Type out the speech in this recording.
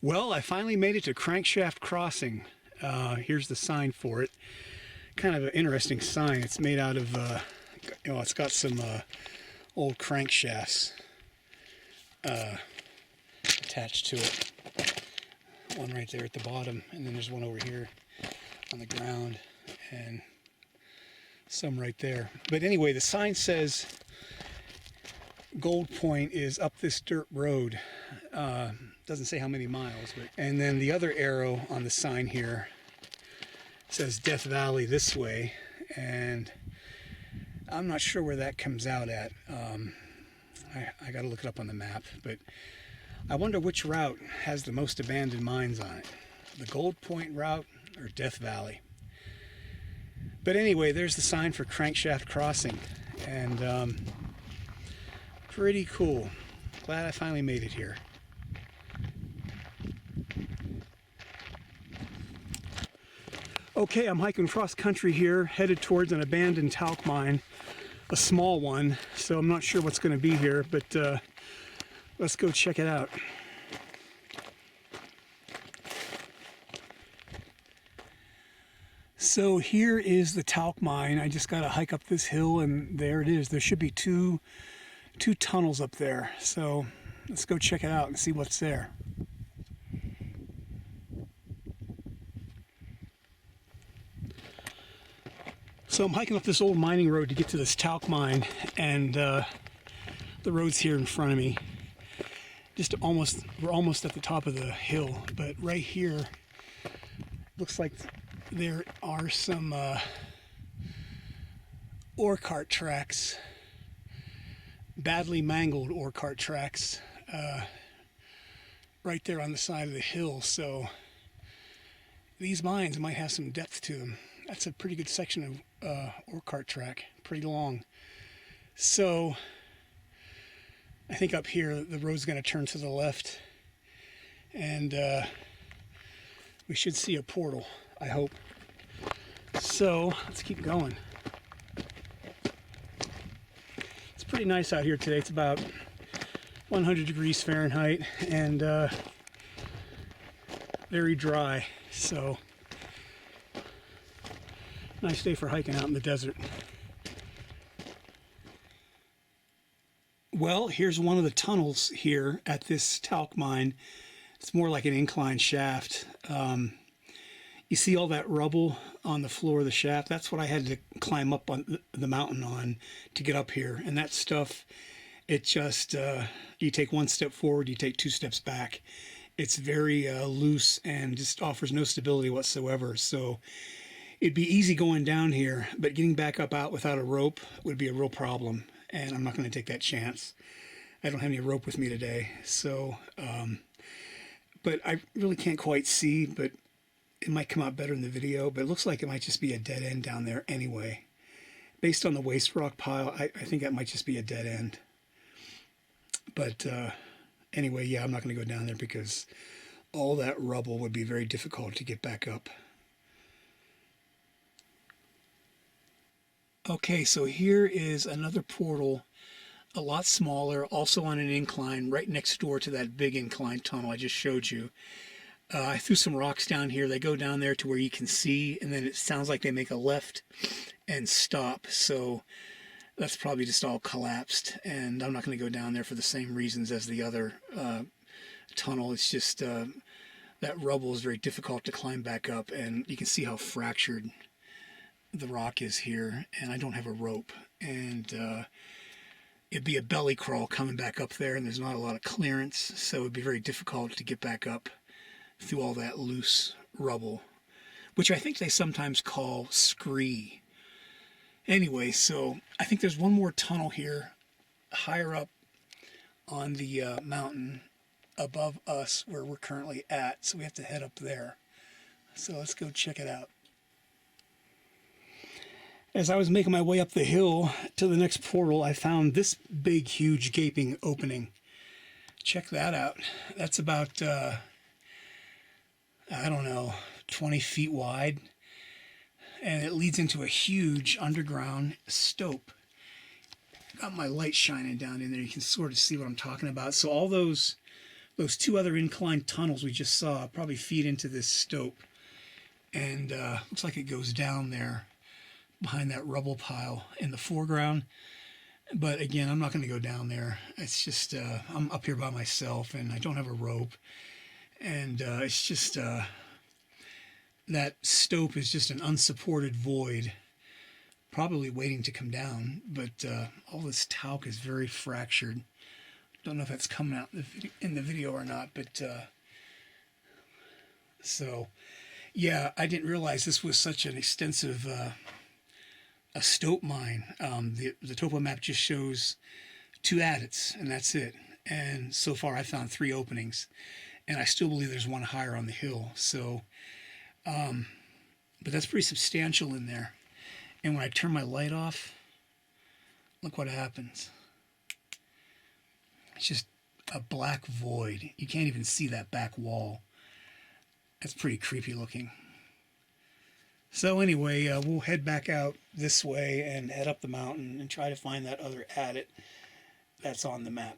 Well, I finally made it to Crankshaft Crossing. Here's the sign for it. Kind of an interesting sign. It's made out of, it's got some old crankshafts attached to it. One right there at the bottom, and then there's one over here on the ground, and some right there. But anyway, the sign says Gold Point is up this dirt road. Doesn't say how many miles, but and then the other arrow on the sign here says Death Valley this way, and I'm not sure where that comes out at. I got to look it up on the map, but I wonder which route has the most abandoned mines on it, the Gold Point route or Death Valley. But anyway, there's the sign for Crankshaft Crossing, and pretty cool. Glad I finally made it here. Okay, I'm hiking cross country here, headed towards an abandoned talc mine, a small one, so I'm not sure what's going to be here, but let's go check it out. So here is the talc mine. I just got to hike up this hill, and there it is. There should be two tunnels up there, so let's go check it out and see what's there. So I'm hiking up this old mining road to get to this talc mine, and the road's here in front of me. We're almost at the top of the hill, but right here looks like there are some ore cart tracks, badly mangled ore cart tracks, right there on the side of the hill. So these mines might have some depth to them. That's a pretty good section of ore cart track, pretty long. So I think up here the road's going to turn to the left, and we should see a portal, I hope. So let's keep going. It's pretty nice out here today. It's about 100 degrees Fahrenheit and very dry. So nice day for hiking out in the desert. Well, here's one of the tunnels here at this talc mine. It's more like an incline shaft. You see all that rubble on the floor of the shaft? That's what I had to climb up on the mountain on to get up here. And that stuff, it just, you take one step forward, you take two steps back. It's very loose and just offers no stability whatsoever. So it'd be easy going down here, but getting back up out without a rope would be a real problem, and I'm not going to take that chance. I don't have any rope with me today, so, but I really can't quite see, but it might come out better in the video, but it looks like it might just be a dead end down there anyway. Based on the waste rock pile, I think that might just be a dead end. But anyway, yeah, I'm not going to go down there because all that rubble would be very difficult to get back up. Okay, so here is another portal, a lot smaller, also on an incline, right next door to that big incline tunnel I just showed you. I threw some rocks down here. They go down there to where you can see, and then it sounds like they make a left and stop. So that's probably just all collapsed, and I'm not going to go down there for the same reasons as the other tunnel. It's just that rubble is very difficult to climb back up, and you can see how fractured the rock is here, and I don't have a rope, and it'd be a belly crawl coming back up there, and there's not a lot of clearance, so it'd be very difficult to get back up through all that loose rubble, which I think they sometimes call scree. Anyway, so I think there's one more tunnel here higher up on the mountain above us where we're currently at, so we have to head up there. So let's go check it out. As I was making my way up the hill to the next portal, I found this big, huge, gaping opening. Check that out. That's about I don't know, 20 feet wide. And it leads into a huge underground stope. Got my light shining down in there. You can sort of see what I'm talking about. So all those two other incline tunnels we just saw probably feed into this stope. And looks like it goes down there behind that rubble pile in the foreground. But again, I'm not going to go down there. It's just, I'm up here by myself and I don't have a rope. And it's just, that stope is just an unsupported void, probably waiting to come down. But all this talc is very fractured. Don't know if that's coming out in the video or not, but so yeah, I didn't realize this was such an extensive a stope mine. The topo map just shows 2 adits, and that's it. And so far, I found 3 openings, and I still believe there's one higher on the hill. So, but that's pretty substantial in there. And when I turn my light off, look what happens. It's just a black void. You can't even see that back wall. That's pretty creepy looking. So anyway, we'll head back out this way and head up the mountain and try to find that other adit that's on the map.